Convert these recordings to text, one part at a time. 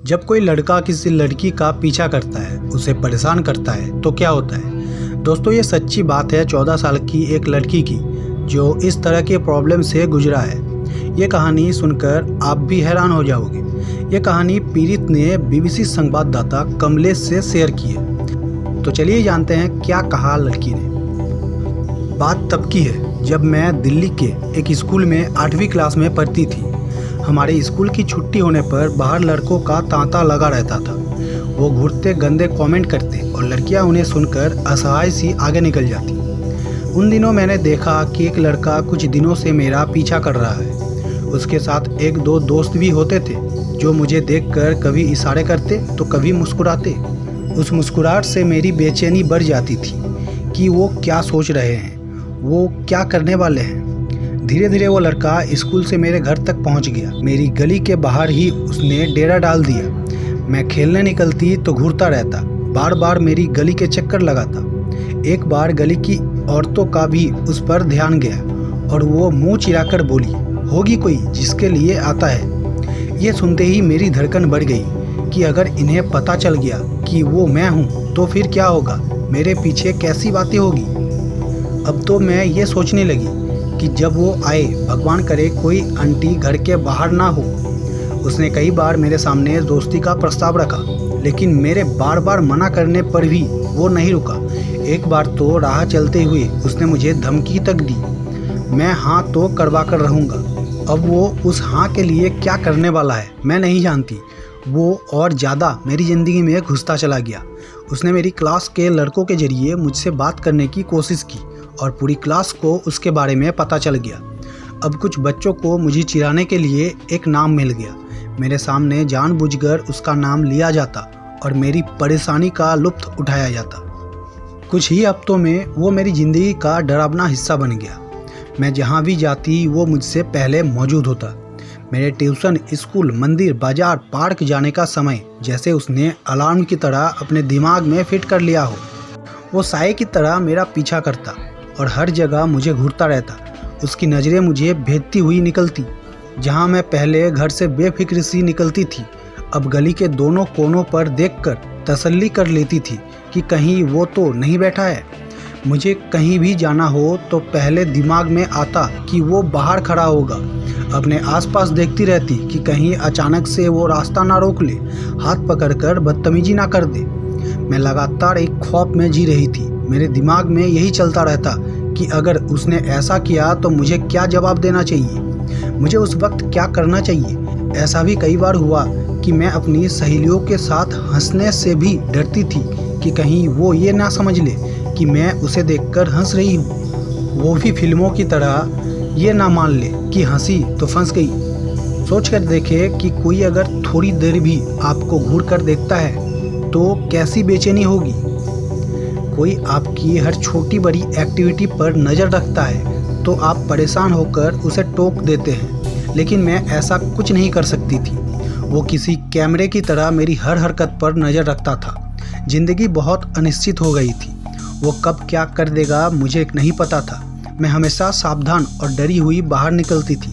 जब कोई लड़का किसी लड़की का पीछा करता है, उसे परेशान करता है, तो क्या होता है। दोस्तों, ये सच्ची बात है 14 साल की एक लड़की की जो इस तरह के प्रॉब्लम से गुजरा है। ये कहानी सुनकर आप भी हैरान हो जाओगे। ये कहानी पीड़ित ने BBC संवाददाता कमलेश से शेयर की है। तो चलिए जानते हैं क्या कहा लड़की ने। बात तब की है जब मैं दिल्ली के एक स्कूल में 8वीं क्लास में पढ़ती थी। हमारे स्कूल की छुट्टी होने पर बाहर लड़कों का तांता लगा रहता था। वो घूरते गंदे कमेंट करते और लड़कियां उन्हें सुनकर असहाय सी आगे निकल जाती। उन दिनों मैंने देखा कि एक लड़का कुछ दिनों से मेरा पीछा कर रहा है। उसके साथ एक दो दोस्त भी होते थे जो मुझे देखकर कभी इशारे करते तो कभी मुस्कुराते। उस मुस्कुराहट से मेरी बेचैनी बढ़ जाती थी कि वो क्या सोच रहे हैं, वो क्या करने वाले हैं। धीरे धीरे वो लड़का स्कूल से मेरे घर तक पहुंच गया। मेरी गली के बाहर ही उसने डेरा डाल दिया। मैं खेलने निकलती तो घूरता रहता, बार बार मेरी गली के चक्कर लगाता। एक बार गली की औरतों का भी उस पर ध्यान गया और वो मुंह चिराकर बोली, होगी कोई जिसके लिए आता है। ये सुनते ही मेरी धड़कन बढ़ गई कि अगर इन्हें पता चल गया कि वो मैं हूँ तो फिर क्या होगा, मेरे पीछे कैसी बातें होगी। अब तो मैं ये सोचने लगी कि जब वो आए, भगवान करे कोई आंटी घर के बाहर ना हो। उसने कई बार मेरे सामने दोस्ती का प्रस्ताव रखा, लेकिन मेरे बार बार मना करने पर भी वो नहीं रुका। एक बार तो राह चलते हुए उसने मुझे धमकी तक दी, मैं हाँ तो करवा कर रहूँगा। अब वो उस हाँ के लिए क्या करने वाला है मैं नहीं जानती। वो और ज़्यादा मेरी ज़िंदगी में घुसता चला गया। उसने मेरी क्लास के लड़कों के जरिए मुझसे बात करने की कोशिश की और पूरी क्लास को उसके बारे में पता चल गया। अब कुछ बच्चों को मुझे चिढ़ाने के लिए एक नाम मिल गया। मेरे सामने जानबूझकर उसका नाम लिया जाता और मेरी परेशानी का लुत्फ़ उठाया जाता। कुछ ही हफ्तों में वो मेरी ज़िंदगी का डरावना हिस्सा बन गया। मैं जहाँ भी जाती वो मुझसे पहले मौजूद होता। मेरे ट्यूशन, स्कूल, मंदिर, बाजार, पार्क जाने का समय जैसे उसने अलार्म की तरह अपने दिमाग में फिट कर लिया हो। वो साए की तरह मेरा पीछा करता और हर जगह मुझे घूरता रहता। उसकी नज़रें मुझे भेदती हुई निकलती। जहाँ मैं पहले घर से बेफिक्र सी निकलती थी, अब गली के दोनों कोनों पर देखकर तसल्ली कर लेती थी कि कहीं वो तो नहीं बैठा है। मुझे कहीं भी जाना हो तो पहले दिमाग में आता कि वो बाहर खड़ा होगा। अपने आसपास देखती रहती कि कहीं अचानक से वो रास्ता ना रोक ले, हाथ पकड़कर बदतमीजी ना कर दे। मैं लगातार एक खौफ में जी रही थी। मेरे दिमाग में यही चलता रहता कि अगर उसने ऐसा किया तो मुझे क्या जवाब देना चाहिए, मुझे उस वक्त क्या करना चाहिए। ऐसा भी कई बार हुआ कि मैं अपनी सहेलियों के साथ हंसने से भी डरती थी कि कहीं वो ये ना समझ ले कि मैं उसे देखकर हंस रही हूँ। वो भी फिल्मों की तरह ये ना मान ले कि हंसी तो फंस गई। सोच कर देखे कि कोई अगर थोड़ी देर भी आपको घूर कर देखता है तो कैसी बेचैनी होगी। कोई आपकी हर छोटी बड़ी एक्टिविटी पर नज़र रखता है तो आप परेशान होकर उसे टोक देते हैं, लेकिन मैं ऐसा कुछ नहीं कर सकती थी। वो किसी कैमरे की तरह मेरी हर हरकत पर नज़र रखता था। ज़िंदगी बहुत अनिश्चित हो गई थी। वो कब क्या कर देगा मुझे नहीं पता था। मैं हमेशा सावधान और डरी हुई बाहर निकलती थी।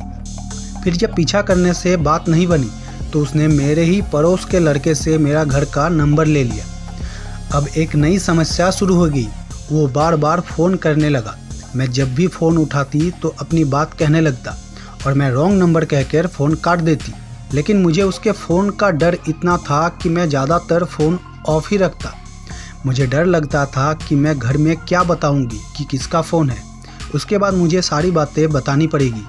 फिर जब पीछा करने से बात नहीं बनी तो उसने मेरे ही पड़ोस के लड़के से मेरा घर का नंबर ले लिया। अब एक नई समस्या शुरू हो गई। वो बार बार फ़ोन करने लगा। मैं जब भी फ़ोन उठाती तो अपनी बात कहने लगता और मैं रॉन्ग नंबर कहकर फ़ोन काट देती। लेकिन मुझे उसके फ़ोन का डर इतना था कि मैं ज़्यादातर फ़ोन ऑफ ही रखता। मुझे डर लगता था कि मैं घर में क्या बताऊंगी कि किसका फ़ोन है। उसके बाद मुझे सारी बातें बतानी पड़ेगी।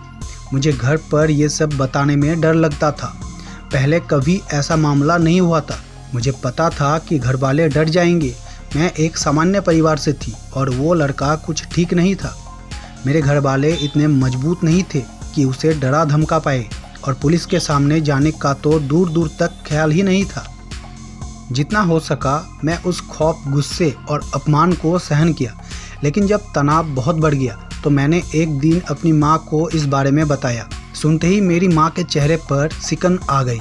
मुझे घर पर ये सब बताने में डर लगता था। पहले कभी ऐसा मामला नहीं हुआ था। मुझे पता था कि घर वाले डर जाएंगे। मैं एक सामान्य परिवार से थी और वो लड़का कुछ ठीक नहीं था। मेरे घर वाले इतने मजबूत नहीं थे कि उसे डरा धमका पाए और पुलिस के सामने जाने का तो दूर दूर तक ख्याल ही नहीं था। जितना हो सका मैं उस खौफ, गुस्से और अपमान को सहन किया। लेकिन जब तनाव बहुत बढ़ गया तो मैंने एक दिन अपनी माँ को इस बारे में बताया। सुनते ही मेरी माँ के चेहरे पर सिकन आ गई।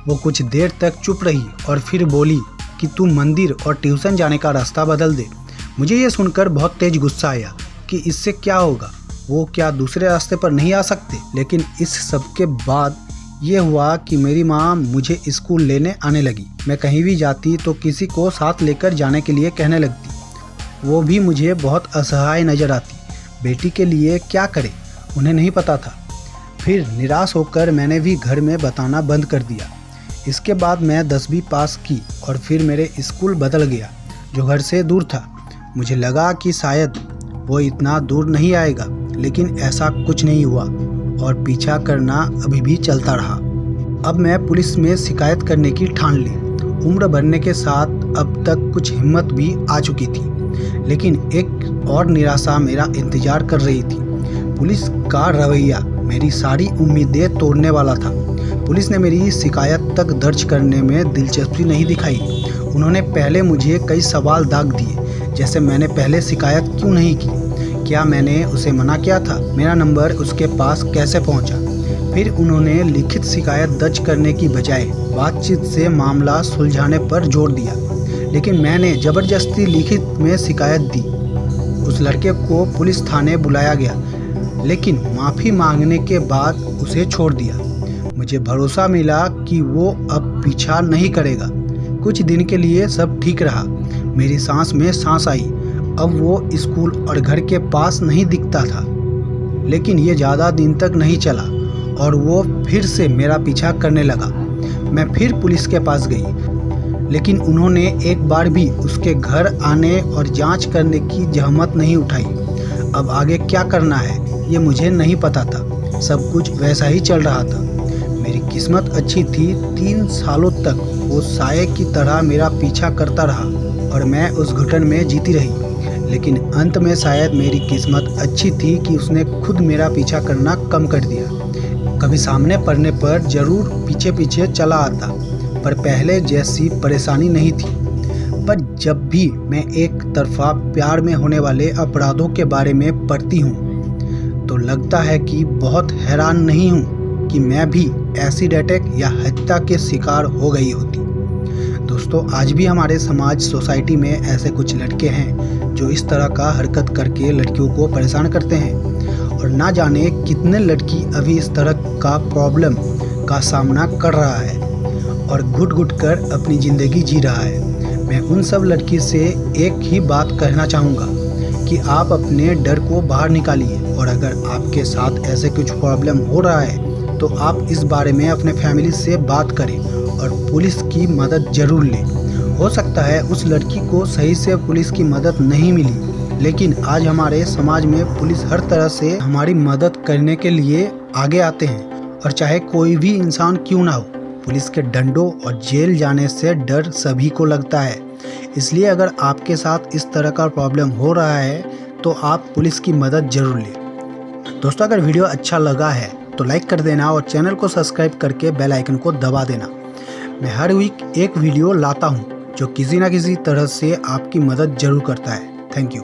वो कुछ देर तक चुप रही और फिर बोली कि तू मंदिर और ट्यूशन जाने का रास्ता बदल दे। मुझे ये सुनकर बहुत तेज गुस्सा आया कि इससे क्या होगा, वो क्या दूसरे रास्ते पर नहीं आ सकते। लेकिन इस सब के बाद ये हुआ कि मेरी माँ मुझे स्कूल लेने आने लगी। मैं कहीं भी जाती तो किसी को साथ लेकर जाने के लिए कहने लगती। वो भी मुझे बहुत असहाय नज़र आती। बेटी के लिए क्या करे उन्हें नहीं पता था। फिर निराश होकर मैंने भी घर में बताना बंद कर दिया। इसके बाद मैं 10वीं पास की और फिर मेरे स्कूल बदल गया जो घर से दूर था। मुझे लगा कि शायद वो इतना दूर नहीं आएगा, लेकिन ऐसा कुछ नहीं हुआ और पीछा करना अभी भी चलता रहा। अब मैं पुलिस में शिकायत करने की ठान ली। उम्र बढ़ने के साथ अब तक कुछ हिम्मत भी आ चुकी थी, लेकिन एक और निराशा मेरा इंतजार कर रही थी। पुलिस का रवैया मेरी सारी उम्मीदें तोड़ने वाला था। पुलिस ने मेरी शिकायत तक दर्ज करने में दिलचस्पी नहीं दिखाई। उन्होंने पहले मुझे कई सवाल दाग दिए, जैसे मैंने पहले शिकायत क्यों नहीं की, क्या मैंने उसे मना किया था, मेरा नंबर उसके पास कैसे पहुंचा। फिर उन्होंने लिखित शिकायत दर्ज करने की बजाय बातचीत से मामला सुलझाने पर जोर दिया, लेकिन मैंने ज़बरदस्ती लिखित में शिकायत दी। उस लड़के को पुलिस थाने बुलाया गया, लेकिन माफ़ी मांगने के बाद उसे छोड़ दिया। मुझे भरोसा मिला कि वो अब पीछा नहीं करेगा। कुछ दिन के लिए सब ठीक रहा। मेरी सांस में सांस आई। अब वो स्कूल और घर के पास नहीं दिखता था, लेकिन ये ज़्यादा दिन तक नहीं चला और वो फिर से मेरा पीछा करने लगा। मैं फिर पुलिस के पास गई, लेकिन उन्होंने एक बार भी उसके घर आने और जांच करने की जहमत नहीं उठाई। अब आगे क्या करना है ये मुझे नहीं पता था। सब कुछ वैसा ही चल रहा था। मेरी किस्मत अच्छी थी। 3 सालों तक वो साये की तरह मेरा पीछा करता रहा और मैं उस घुटन में जीती रही। लेकिन अंत में शायद मेरी किस्मत अच्छी थी कि उसने खुद मेरा पीछा करना कम कर दिया। कभी सामने पड़ने पर ज़रूर पीछे पीछे चला आता, पर पहले जैसी परेशानी नहीं थी। पर जब भी मैं एक तरफा प्यार में होने वाले अपराधों के बारे में पढ़ती हूँ तो लगता है कि बहुत हैरान नहीं हूँ कि मैं भी एसिड अटैक या हत्या के शिकार हो गई होती। दोस्तों, आज भी हमारे समाज सोसाइटी में ऐसे कुछ लड़के हैं जो इस तरह का हरकत करके लड़कियों को परेशान करते हैं, और ना जाने कितने लड़की अभी इस तरह का प्रॉब्लम का सामना कर रहा है और घुट घुट कर अपनी ज़िंदगी जी रहा है। मैं उन सब लड़की से एक ही बात कहना चाहूँगा कि आप अपने डर को बाहर निकालिए, और अगर आपके साथ ऐसे कुछ प्रॉब्लम हो रहा है तो आप इस बारे में अपने फैमिली से बात करें और पुलिस की मदद ज़रूर लें। हो सकता है उस लड़की को सही से पुलिस की मदद नहीं मिली, लेकिन आज हमारे समाज में पुलिस हर तरह से हमारी मदद करने के लिए आगे आते हैं, और चाहे कोई भी इंसान क्यों ना हो, पुलिस के डंडों और जेल जाने से डर सभी को लगता है। इसलिए अगर आपके साथ इस तरह का प्रॉब्लम हो रहा है तो आप पुलिस की मदद ज़रूर लें। दोस्तों, अगर वीडियो अच्छा लगा है तो लाइक कर देना और चैनल को सब्सक्राइब करके बेल आइकन को दबा देना। मैं हर वीक एक वीडियो लाता हूँ जो किसी न किसी तरह से आपकी मदद ज़रूर करता है। Thank you.